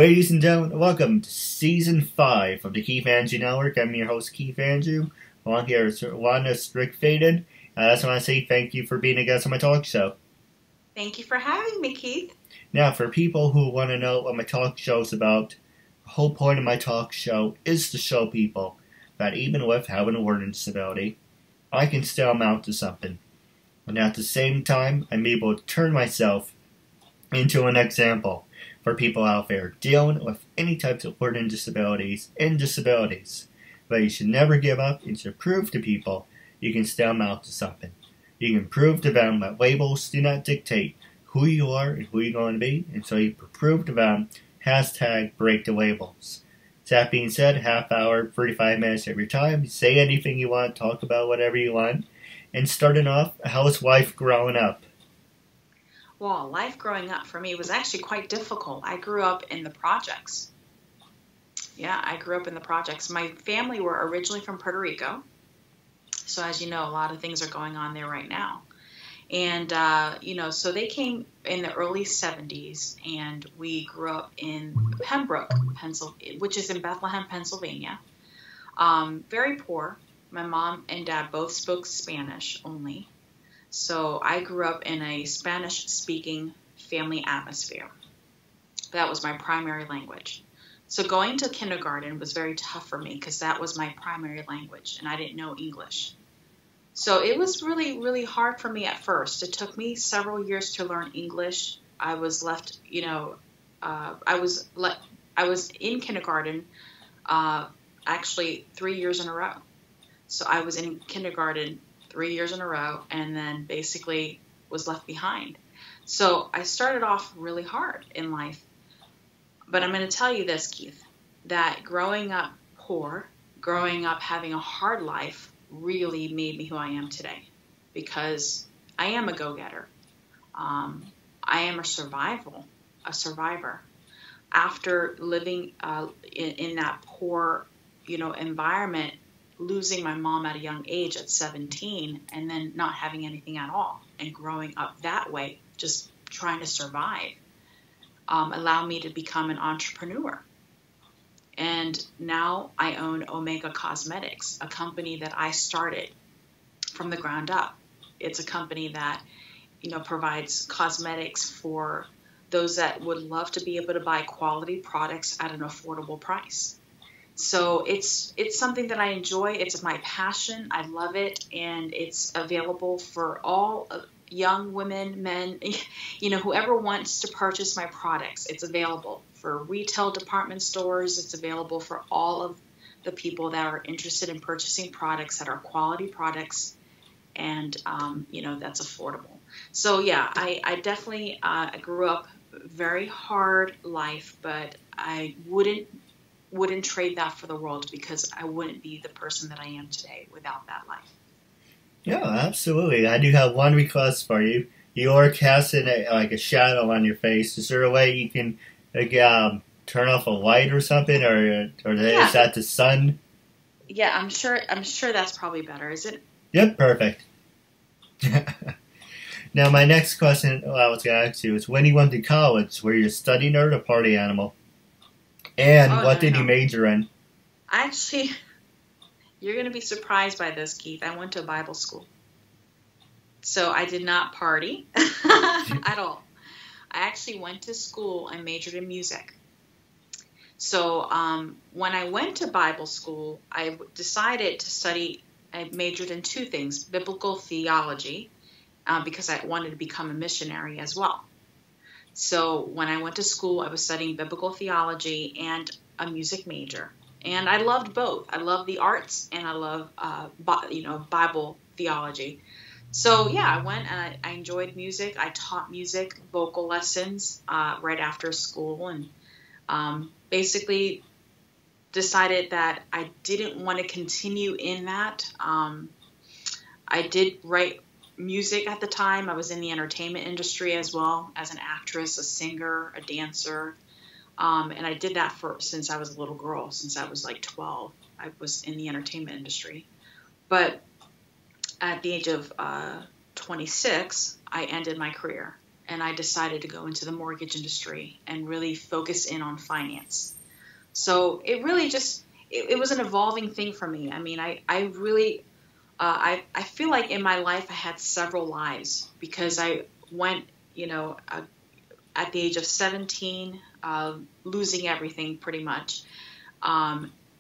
Ladies and gentlemen, welcome to Season 5 of the KeithAndrewNetWork. I'm your host, Keith Andrew. Along here is Wanda Strickfaden. I just want to say thank you for being a guest on my talk show. Thank you for having me, Keith. Now, for people who want to know what my talk show is about, the whole point of my talk show is to show people that even with having a learning disability, I can still amount to something. And at the same time, I'm able to turn myself into an example for people out there dealing with any types of learning disabilities and disabilities. But you should never give up and should prove to people you can still amount to something. You can prove to them that labels do not dictate who you are and who you're going to be, and so you prove to them, hashtag break the labels. So that being said, half hour, 35 minutes of your time, say anything you want, talk about whatever you want, and starting off, how's life growing up? Well, life growing up for me was actually quite difficult. I grew up in the projects. Yeah, I grew up in the projects. My family were originally from Puerto Rico. So as you know, a lot of things are going on there right now. And, so they came in the early 70s, and we grew up in Pembroke, Pennsylvania, which is in Bethlehem, Pennsylvania. Very poor. My mom and dad both spoke Spanish only. So I grew up in a Spanish-speaking family atmosphere. That was my primary language. So going to kindergarten was very tough for me because that was my primary language, and I didn't know English. So it was really, really hard for me at first. It took me several years to learn English. I was left, I was in kindergarten actually 3 years in a row. So I was in kindergarten 3 years in a row, and then basically was left behind. So I started off really hard in life. But I'm going to tell you this, Keith, that growing up poor, growing up having a hard life really made me who I am today, because I am a go-getter. I am a survivor. After living in that poor, environment, losing my mom at a young age at 17, and then not having anything at all, and growing up that way, just trying to survive, allowed me to become an entrepreneur. And now I own Omega Cosmetics, a company that I started from the ground up. It's a company that, provides cosmetics for those that would love to be able to buy quality products at an affordable price. So it's something that I enjoy. It's my passion. I love it, and it's available for all young women, men, whoever wants to purchase my products. It's available for retail department stores. It's available for all of the people that are interested in purchasing products that are quality products, and that's affordable. So yeah, I definitely grew up very hard life, but I wouldn't trade that for the world, because I wouldn't be the person that I am today without that life. Yeah, absolutely. I do have one request for you. You're casting a shadow on your face. Is there a way you can turn off a light or something, or is that the sun? Yeah, I'm sure that's probably better. Is it? Yep, perfect. Now, my next question I was going to ask you is, when you went to college, were you a study nerd or party animal? And what did you major in? Actually, you're going to be surprised by this, Keith. I went to Bible school. So I did not party at all. I actually went to school and majored in music. So when I went to Bible school, I decided to study. I majored in two things: biblical theology, because I wanted to become a missionary as well. So when I went to school, I was studying biblical theology and a music major. And I loved both. I love the arts, and I love, Bible theology. So yeah, I went and I enjoyed music. I taught music, vocal lessons right after school, and basically decided that I didn't want to continue in that. I did write music at the time. I was in the entertainment industry as well, as an actress, a singer, a dancer. And I did that since I was a little girl, since I was like 12. I was in the entertainment industry. But at the age of 26, I ended my career and I decided to go into the mortgage industry and really focus in on finance. So it really just, it was an evolving thing for me. I mean, I really, I feel like in my life I had several lives, because I went, at the age of 17, losing everything pretty much,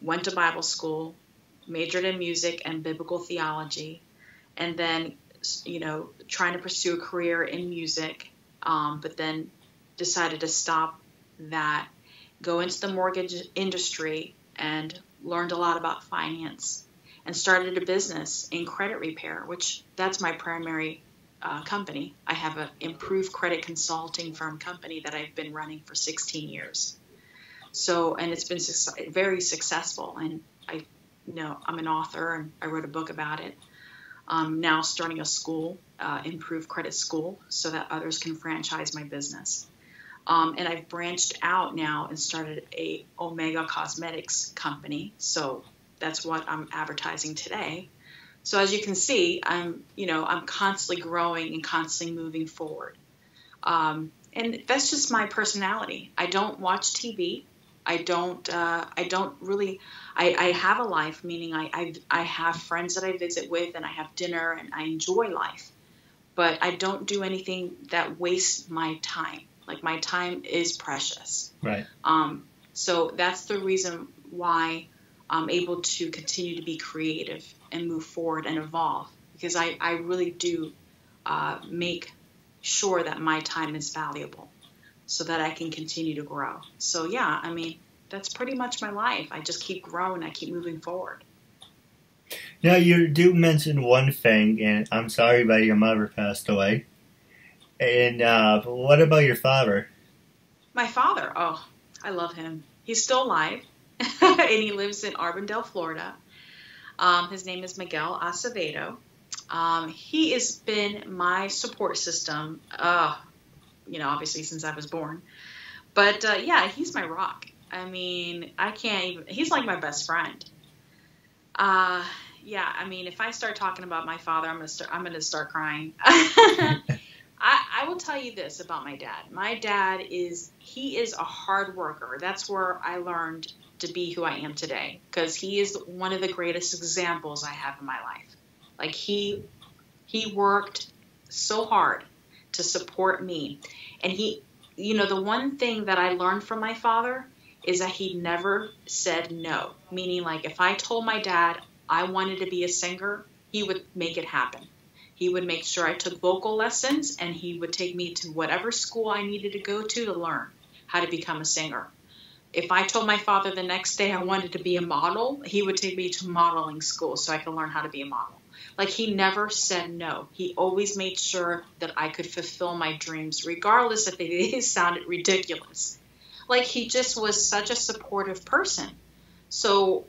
went to Bible school, majored in music and biblical theology, and then, trying to pursue a career in music, but then decided to stop that, go into the mortgage industry, and learned a lot about finance, and started a business in credit repair, which that's my primary company. I have an improved credit consulting firm company that I've been running for 16 years. So, and it's been very successful. And I'm an author, and I wrote a book about it. Now starting a school, improved credit school, so that others can franchise my business. And I've branched out now and started a Omega Cosmetics company. So that's what I'm advertising today. So as you can see, I'm constantly growing and constantly moving forward. And that's just my personality. I don't watch TV. I don't really, I have a life, meaning I have friends that I visit with, and I have dinner, and I enjoy life, but I don't do anything that wastes my time. Like, my time is precious. Right. So that's the reason why I'm able to continue to be creative and move forward and evolve, because I really do make sure that my time is valuable so that I can continue to grow. So yeah, I mean, that's pretty much my life. I just keep growing. I keep moving forward. Now, you do mention one thing, and I'm sorry that your mother passed away. And what about your father? My father, oh, I love him. He's still alive, and he lives in Arbondale, Florida. His name is Miguel Acevedo. He has been my support system, obviously since I was born. But yeah, he's my rock. I mean, I can't even, he's like my best friend. Yeah, I mean, if I start talking about my father, I'm gonna start crying. I will tell you this about my dad. My dad he is a hard worker. That's where I learned to be who I am today, because he is one of the greatest examples I have in my life. Like, he worked so hard to support me. And the one thing that I learned from my father is that he never said no. Meaning, like, if I told my dad I wanted to be a singer, he would make it happen. He would make sure I took vocal lessons, and he would take me to whatever school I needed to go to learn how to become a singer. If I told my father the next day I wanted to be a model, he would take me to modeling school so I could learn how to be a model. Like, he never said no. He always made sure that I could fulfill my dreams, regardless if they sounded ridiculous. Like, he just was such a supportive person. So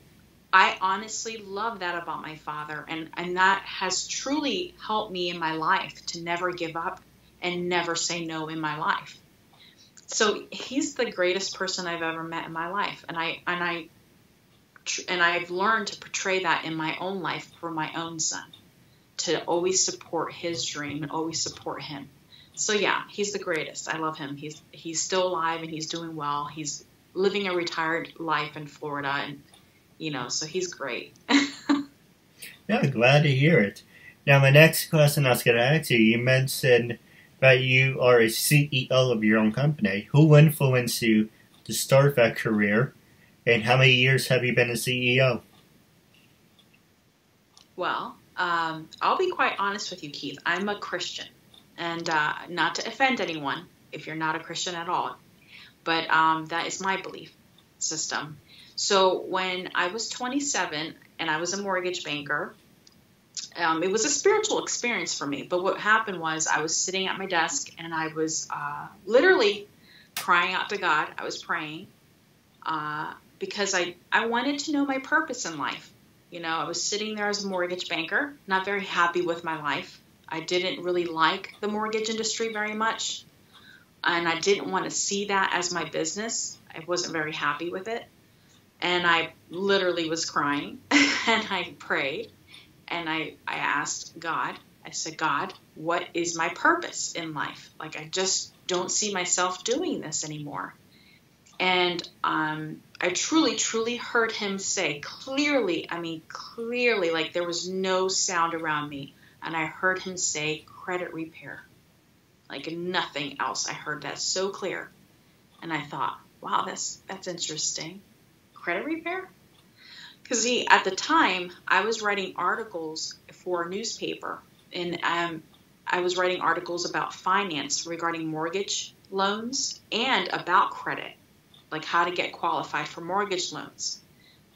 I honestly love that about my father, and that has truly helped me in my life to never give up and never say no in my life. So he's the greatest person I've ever met in my life, and I've learned to portray that in my own life for my own son, to always support his dream and always support him. So yeah, he's the greatest. I love him. He's still alive, and he's doing well. He's living a retired life in Florida, and so he's great. Yeah, glad to hear it. Now, my next question I was going to ask you mentioned that you are a CEO of your own company. Who influenced you to start that career, and how many years have you been a CEO? Well, I'll be quite honest with you, Keith. I'm a Christian, and not to offend anyone if you're not a Christian at all, but that is my belief system. So when I was 27 and I was a mortgage banker, it was a spiritual experience for me. But what happened was, I was sitting at my desk, and I was literally crying out to God. I was praying because I wanted to know my purpose in life. I was sitting there as a mortgage banker, not very happy with my life. I didn't really like the mortgage industry very much, and I didn't want to see that as my business. I wasn't very happy with it. And I literally was crying, and I prayed, and I asked God, I said, God, what is my purpose in life? Like, I just don't see myself doing this anymore. And I truly, truly heard him say clearly, like there was no sound around me. And I heard him say credit repair, like nothing else. I heard that so clear. And I thought, wow, that's interesting. Credit repair? Because at the time, I was writing articles for a newspaper, and I was writing articles about finance regarding mortgage loans and about credit, like how to get qualified for mortgage loans.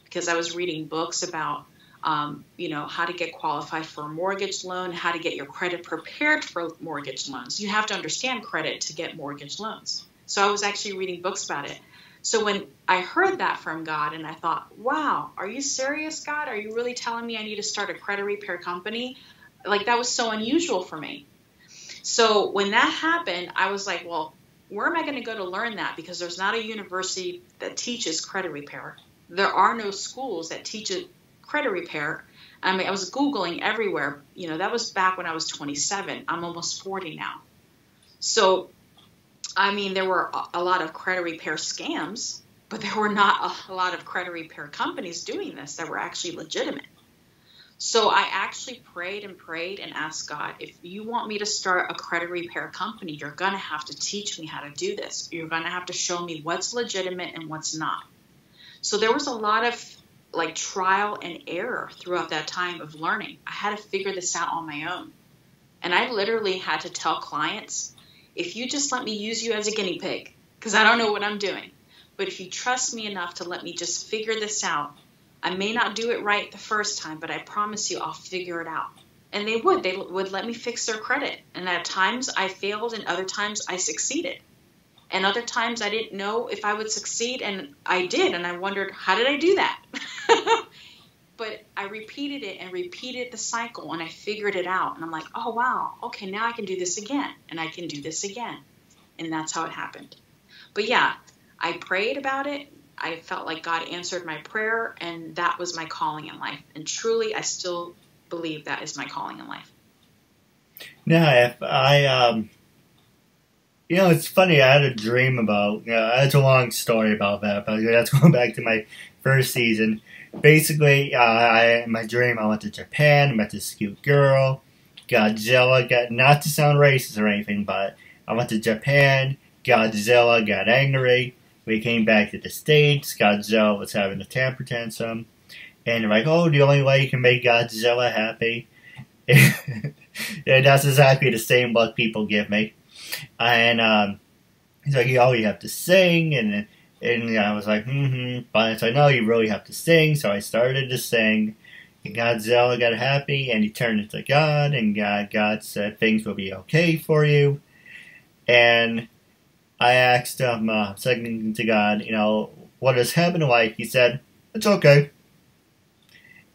Because I was reading books about, how to get qualified for a mortgage loan, how to get your credit prepared for mortgage loans. You have to understand credit to get mortgage loans. So I was actually reading books about it. So when I heard that from God, and I thought, wow, are you serious, God? Are you really telling me I need to start a credit repair company? Like, that was so unusual for me. So when that happened, I was like, well, where am I going to go to learn that? Because there's not a university that teaches credit repair. There are no schools that teach credit repair. I mean, I was Googling everywhere. That was back when I was 27. I'm almost 40 now. So there were a lot of credit repair scams, but there were not a lot of credit repair companies doing this that were actually legitimate. So I actually prayed and asked God, if you want me to start a credit repair company, you're going to have to teach me how to do this. You're going to have to show me what's legitimate and what's not. So there was a lot of trial and error throughout that time of learning. I had to figure this out on my own. And I literally had to tell clients, if you just let me use you as a guinea pig, because I don't know what I'm doing, but if you trust me enough to let me just figure this out, I may not do it right the first time, but I promise you I'll figure it out. And they would let me fix their credit. And at times I failed, and other times I succeeded. And other times I didn't know if I would succeed, and I did. And I wondered, how did I do that? But I repeated it and repeated the cycle, and I figured it out. And I'm like, oh, wow, okay, now I can do this again, and I can do this again. And that's how it happened. But yeah, I prayed about it. I felt like God answered my prayer, and that was my calling in life. And truly, I still believe that is my calling in life. Now, if I, it's funny, I had a dream about, it's a long story about that, but that's going back to my first season. Basically, in my dream, I went to Japan, met this cute girl, Godzilla, not to sound racist or anything, but I went to Japan, Godzilla got angry, we came back to the States, Godzilla was having a temper tantrum, and they're like, oh, the only way you can make Godzilla happy, and that's exactly the same look people give me, and he's like, oh, you have to sing, and I was like, but so I know you really have to sing, so I started to sing, and Godzilla got happy, and he turned into God, and God said things will be okay for you, and I asked him, second to God, what has happened to life? He said, it's okay,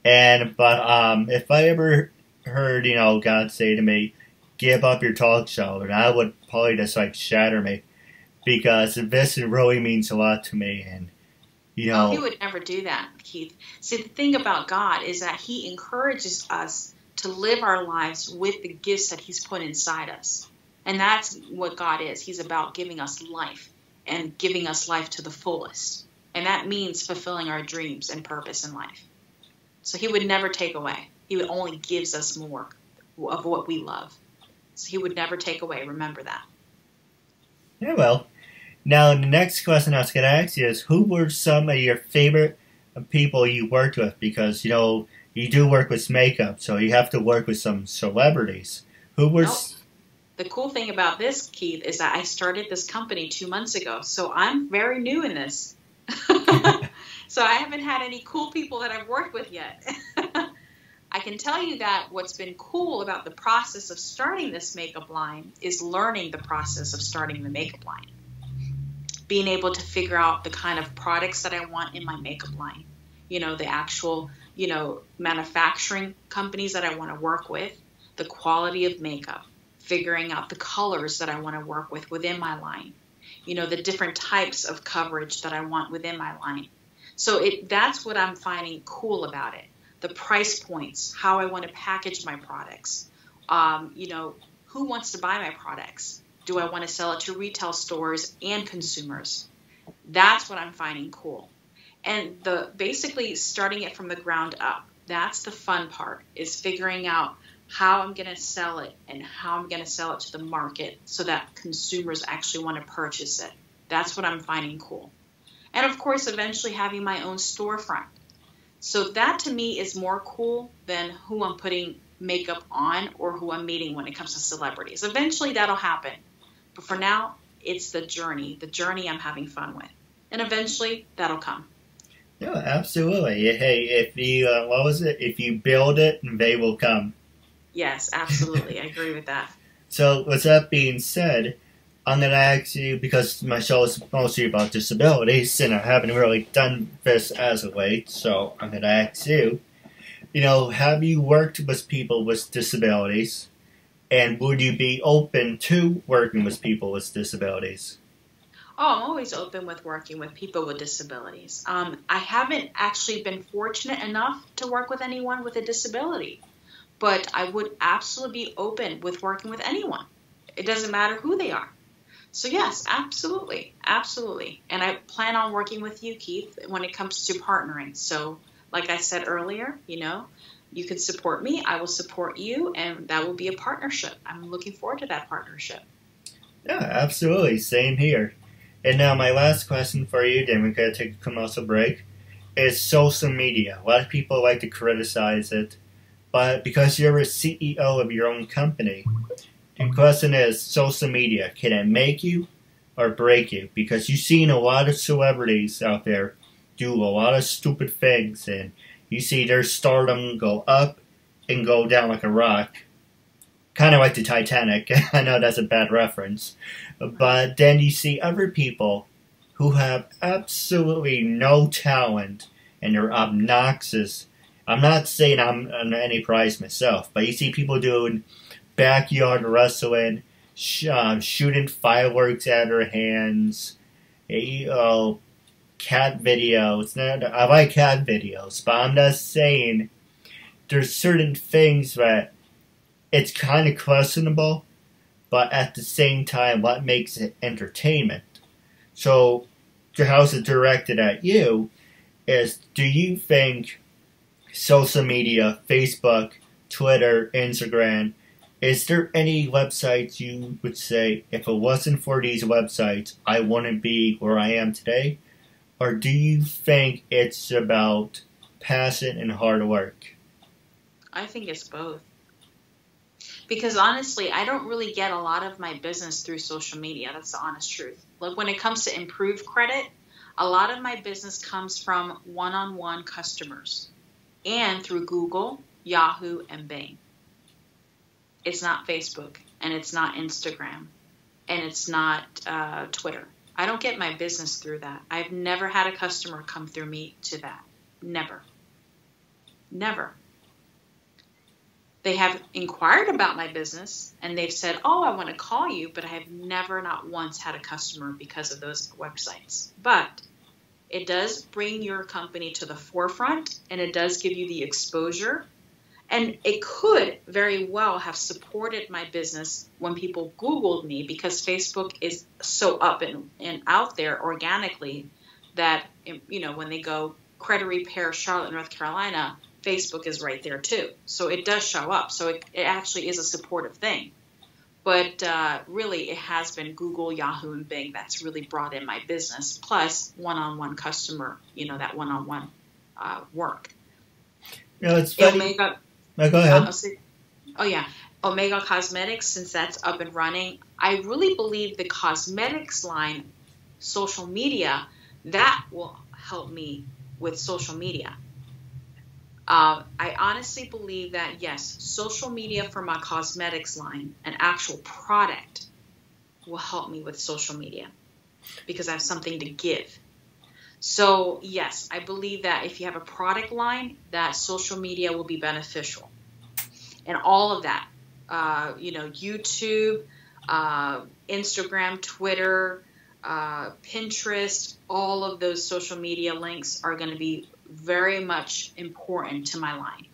but if I ever heard, God say to me, give up your talk show, and I would probably just, shatter me. Because this really means a lot to me, and Oh, he would never do that, Keith. See, the thing about God is that he encourages us to live our lives with the gifts that he's put inside us. And that's what God is. He's about giving us life and giving us life to the fullest. And that means fulfilling our dreams and purpose in life. So he would never take away. He would only gives us more of what we love. So he would never take away. Remember that. Yeah, well. Now, the next question I was going to ask you is, who were some of your favorite people you worked with? Because, you do work with makeup, so you have to work with some celebrities. Who were... Nope. The cool thing about this, Keith, is that I started this company 2 months ago, so I'm very new in this. So I haven't had any cool people that I've worked with yet. I can tell you that what's been cool about the process of starting this makeup line is learning the process of starting the makeup line. Being able to figure out the kind of products that I want in my makeup line. The actual, manufacturing companies that I want to work with, the quality of makeup, figuring out the colors that I want to work with within my line, the different types of coverage that I want within my line. So that's what I'm finding cool about it. The price points, how I want to package my products, You know, who wants to buy my products? Do I want to sell it to retail stores and consumers? That's what I'm finding cool. And basically starting it from the ground up. That's the fun part, is figuring out how I'm going to sell it and how I'm going to sell it to the market so that consumers actually want to purchase it. That's what I'm finding cool. And of course, eventually having my own storefront. So that to me is more cool than who I'm putting makeup on or who I'm meeting when it comes to celebrities. Eventually that'll happen. But for now, it's the journey I'm having fun with. And eventually that'll come. Yeah, absolutely. Hey, if you, what was it? If you build it, they will come. Yes, absolutely. I agree with that. So, with that being said, I'm going to ask you, because my show is mostly about disabilities, and I haven't really done this as of late, so I'm going to ask you, have you worked with people with disabilities, and would you be open to working with people with disabilities? Oh, I'm always open with working with people with disabilities. I haven't actually been fortunate enough to work with anyone with a disability, but I would absolutely be open with working with anyone. It doesn't matter who they are. So yes, absolutely, absolutely. And I plan on working with you, Keith, when it comes to partnering. So like I said earlier, you can support me, I will support you, and that will be a partnership. I'm looking forward to that partnership. Yeah, absolutely. Same here. And now my last question for you, then we're going to take a commercial break, is social media. A lot of people like to criticize it, but because you're a CEO of your own company, the question is, social media, can it make you or break you? Because you've seen a lot of celebrities out there do a lot of stupid things, and you see their stardom go up and go down like a rock. Kind of like the Titanic. I know that's a bad reference. But then you see other people who have absolutely no talent and they're obnoxious. I'm not saying I'm on any prize myself, but you see people doing backyard wrestling, shooting fireworks at their hands, cat videos. I like cat videos, but I'm just saying there's certain things that it's kind of questionable, but at the same time, what makes it entertainment? So, the house is directed at you is, do you think social media, Facebook, Twitter, Instagram, is there any websites you would say, if it wasn't for these websites, I wouldn't be where I am today? Or do you think it's about passion and hard work? I think it's both. Because honestly, I don't really get a lot of my business through social media. That's the honest truth. Like when it comes to improved credit, a lot of my business comes from one-on-one customers and through Google, Yahoo, and Bing. It's not Facebook, and it's not Instagram, and it's not Twitter. I don't get my business through that. I've never had a customer come through me to that. Never. Never. They have inquired about my business, and they've said, oh, I want to call you, but I have never, not once, had a customer because of those websites. But it does bring your company to the forefront, and it does give you the exposure. And it could very well have supported my business when people Googled me, because Facebook is so up and out there organically that, when they go credit repair, Charlotte, North Carolina, Facebook is right there too. So it does show up. So it actually is a supportive thing. But really, it has been Google, Yahoo, and Bing that's really brought in my business, plus one-on-one customer, that one-on-one work. It's funny. Go ahead. Omega Cosmetics, since that's up and running, I really believe the cosmetics line, social media, that will help me with social media. I honestly believe that, yes, social media for my cosmetics line, an actual product, will help me with social media because I have something to give. So, yes, I believe that if you have a product line, that social media will be beneficial. And all of that, YouTube, Instagram, Twitter, Pinterest, all of those social media links are going to be very much important to my line.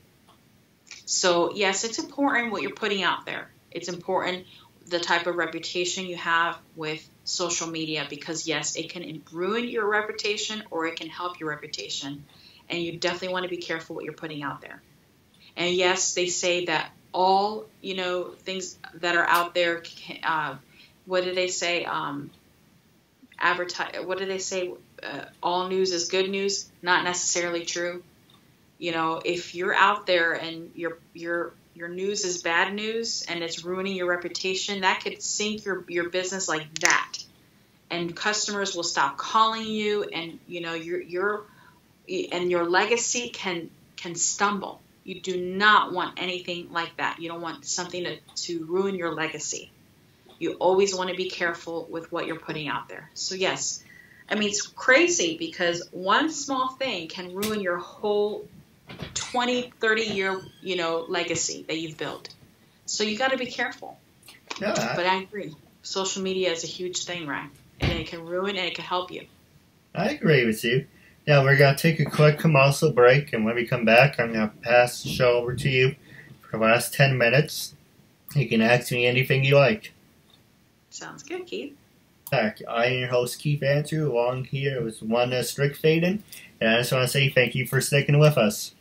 So yes, it's important what you're putting out there. It's important the type of reputation you have with social media, because yes, it can ruin your reputation or it can help your reputation. And you definitely want to be careful what you're putting out there. And yes, they say that all, things that are out there, what do they say? What do they say? All news is good news. Not necessarily true. If you're out there and your news is bad news and it's ruining your reputation, that could sink your business like that. And customers will stop calling you, and your legacy can stumble. You do not want anything like that. You don't want something to ruin your legacy. You always want to be careful with what you're putting out there. So yes, it's crazy because one small thing can ruin your whole 20, 30-year, legacy that you've built. So you got to be careful. Yeah. But I agree. Social media is a huge thing, right? And it can ruin and it can help you. I agree with you. Now we're going to take a quick commercial break, and when we come back, I'm going to pass the show over to you for the last 10 minutes. You can ask me anything you like. Sounds good, Keith. I am your host, Keith Andrew, along here with Wanda Strickfaden, and I just want to say thank you for sticking with us.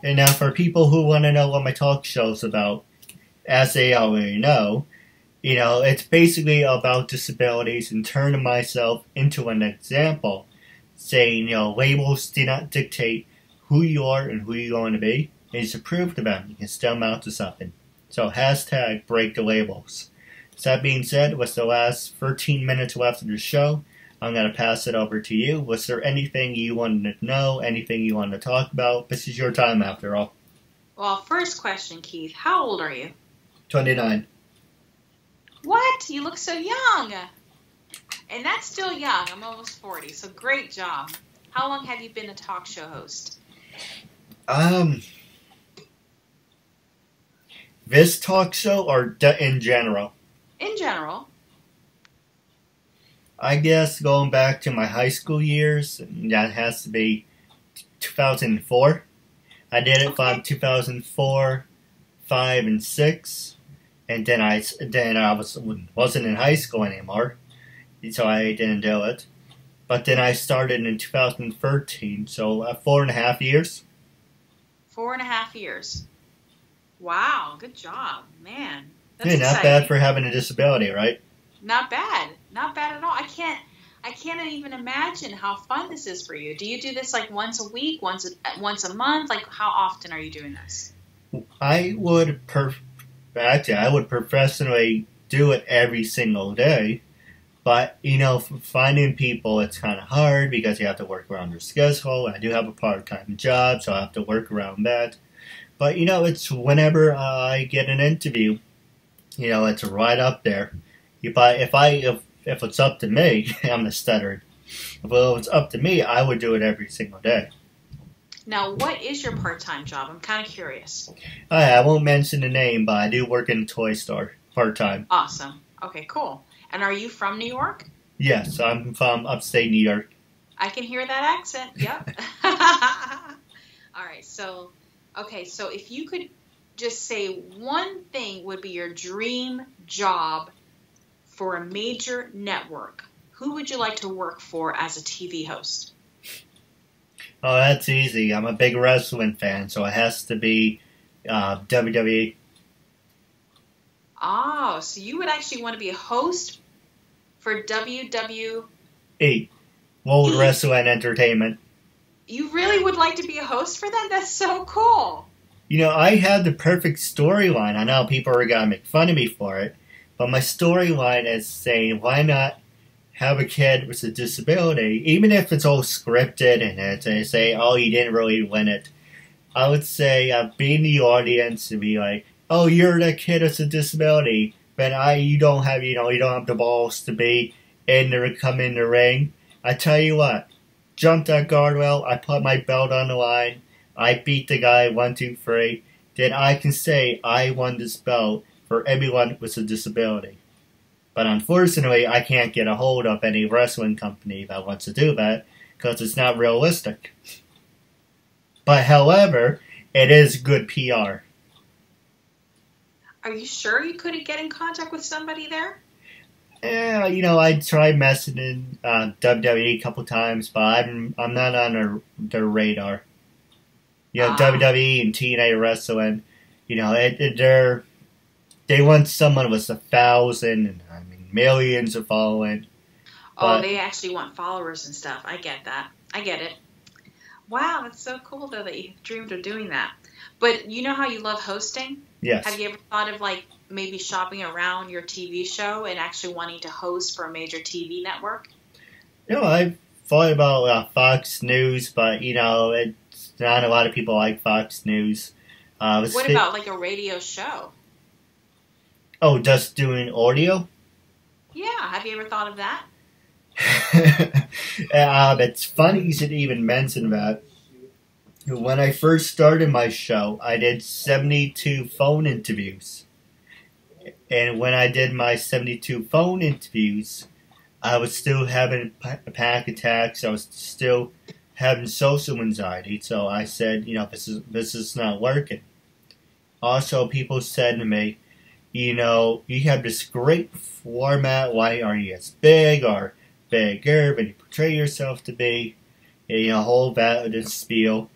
And now for people who want to know what my talk show's about, as they already know, it's basically about disabilities and turning myself into an example, saying, labels do not dictate who you are and who you're going to be. And to prove to them, you can still mount to something. So hashtag break the labels. So that being said, with the last 13 minutes left of the show, I'm going to pass it over to you. Was there anything you wanted to know, anything you wanted to talk about? This is your time after all. Well, first question, Keith. How old are you? 29. What? You look so young. And that's still young. I'm almost 40, so great job. How long have you been a talk show host? This talk show or in general? In general. I guess going back to my high school years, that has to be 2004. I did it from 2004, 5, and 6. And then I wasn't in high school anymore, so I didn't do it. But then I started in 2013, so 4.5 years. 4.5 years. Wow, good job, man. That's not exciting. bad for having a disability, right? Not bad at all. I can't even imagine how fun this is for you. Do you do this like once a week, once a month? Like how often are you doing this? I would professionally do it every single day, but finding people, it's kind of hard because you have to work around your schedule. I do have a part-time job, so I have to work around that. But it's whenever I get an interview, it's right up there. If it's up to me, I'm a stutterer. If it's up to me, I would do it every single day. Now, what is your part-time job? I'm kind of curious. I won't mention the name, but I do work in a toy store part-time. Awesome. Okay, cool. And are you from New York? Yes, I'm from upstate New York. I can hear that accent. Yep. All right. So if you could just say one thing would be your dream job for a major network, who would you like to work for as a TV host? Oh, that's easy. I'm a big wrestling fan, so it has to be WWE. Oh, so you would actually want to be a host for WWE? World Wrestling Entertainment. You really would like to be a host for that? That's so cool. I had the perfect storyline. I know people are going to make fun of me for it, but my storyline is saying, why not have a kid with a disability, even if it's all scripted and they say, oh, you didn't really win it. I would say, be in the audience and be like, oh, you're the kid with a disability, but you don't have the balls to be come in the ring. I tell you what, jump that guardrail, I put my belt on the line, I beat the guy 1, 2, 3, then I can say I won this belt for everyone with a disability. But unfortunately, I can't get a hold of any wrestling company that wants to do that because it's not realistic. But however, it is good PR. Are you sure you couldn't get in contact with somebody there? Yeah, I tried messaging WWE a couple times, but I'm not on their radar. WWE and TNA Wrestling, they want someone with 1,000 and millions of following. Oh, they actually want followers and stuff. I get that. I get it. Wow, that's so cool though that you dreamed of doing that. But you know how you love hosting? Yes. Have you ever thought of maybe shopping around your TV show and actually wanting to host for a major TV network? I've thought about Fox News, but it's not a lot of people like Fox News. What about a radio show? Oh, just doing audio? Yeah, have you ever thought of that? It's funny you should even mention that. When I first started my show, I did 72 phone interviews. And when I did my 72 phone interviews, I was still having panic attacks. I was still having social anxiety. So I said, this is not working. Also, people said to me, you have this great format. Why aren't you as big or bigger than you portray yourself to be? And, whole that spiel.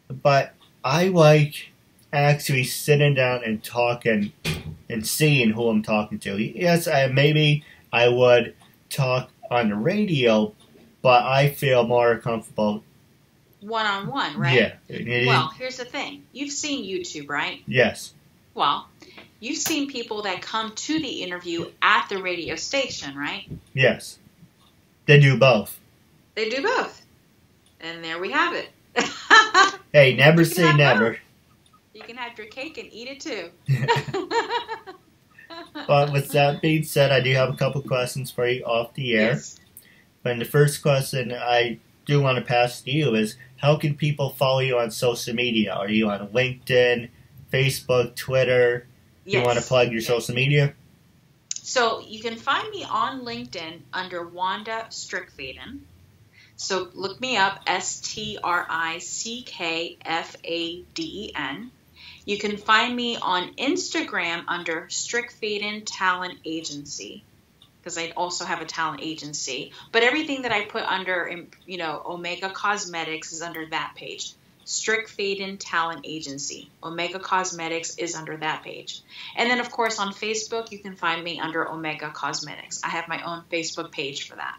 But I like actually sitting down and talking and seeing who I'm talking to. Yes, maybe I would talk on the radio, but I feel more comfortable one-on-one, right? Yeah. Well, here's the thing. You've seen YouTube, right? Yes. Well, you've seen people that come to the interview at the radio station, right? Yes. They do both. They do both. And there we have it. Hey, never say never. Both. You can have your cake and eat it too. But with that being said, I do have a couple questions for you off the air. Yes. But the first question I do want to pass to you is, how can people follow you on social media? Are you on LinkedIn, Facebook, Twitter? Yes. You want to plug your social media? So you can find me on LinkedIn under Wanda Strickfaden. So look me up, Strickfaden. You can find me on Instagram under Strickfaden Talent Agency, because I also have a talent agency. But everything that I put under, Omega Cosmetics is under that page. Strickfaden Talent Agency. Omega Cosmetics is under that page. And then, of course, on Facebook, you can find me under Omega Cosmetics. I have my own Facebook page for that.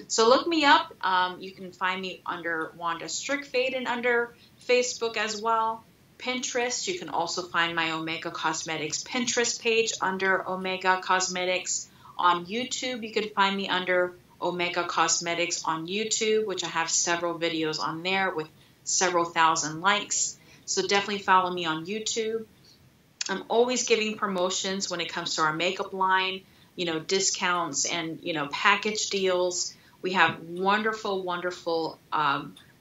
So look me up. You can find me under Wanda Strickfaden under Facebook as well. Pinterest, you can also find my Omega Cosmetics Pinterest page under Omega Cosmetics. On YouTube, you can find me under Omega Cosmetics on YouTube, which I have several videos on there with several thousand likes. So definitely follow me on YouTube. I'm always giving promotions when it comes to our makeup line, discounts and, package deals. We have wonderful, wonderful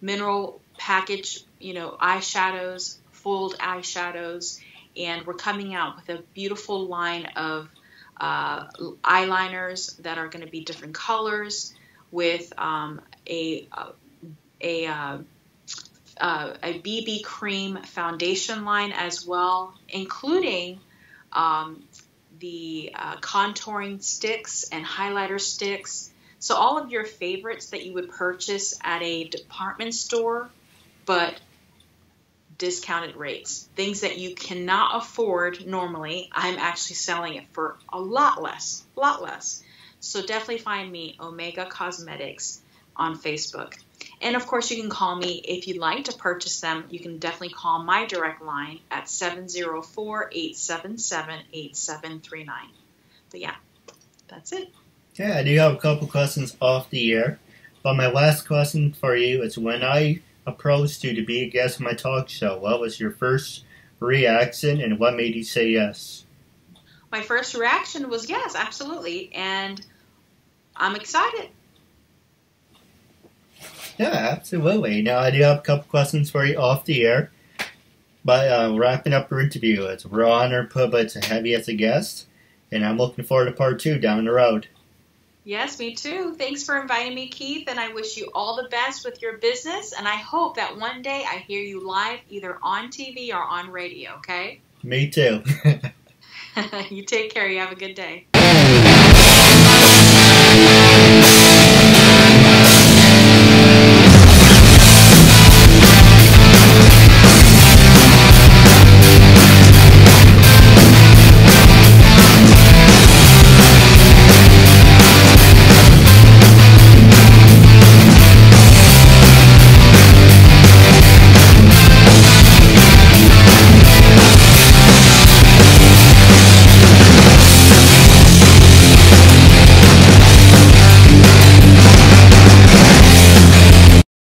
mineral package, eyeshadows, full eyeshadows, and we're coming out with a beautiful line of eyeliners that are going to be different colors with a BB cream foundation line as well, including the contouring sticks and highlighter sticks. So all of your favorites that you would purchase at a department store, but discounted rates. Things that you cannot afford normally, I'm actually selling it for a lot less. So definitely find me, Omega Cosmetics, on Facebook. And of course, you can call me if you'd like to purchase them. You can definitely call my direct line at 704-877-8739. But yeah, that's it. Yeah, I do have a couple questions off the air. But my last question for you is, when I approached you to be a guest on my talk show, what was your first reaction and what made you say yes? My first reaction was yes, absolutely. And I'm excited. Yeah, absolutely. Now, I do have a couple questions for you off the air. But wrapping up our interview, it's a real honor and privilege to have you as a guest. And I'm looking forward to part 2 down the road. Yes, me too. Thanks for inviting me, Keith, and I wish you all the best with your business, and I hope that one day I hear you live either on TV or on radio, okay? Me too. You take care. You have a good day.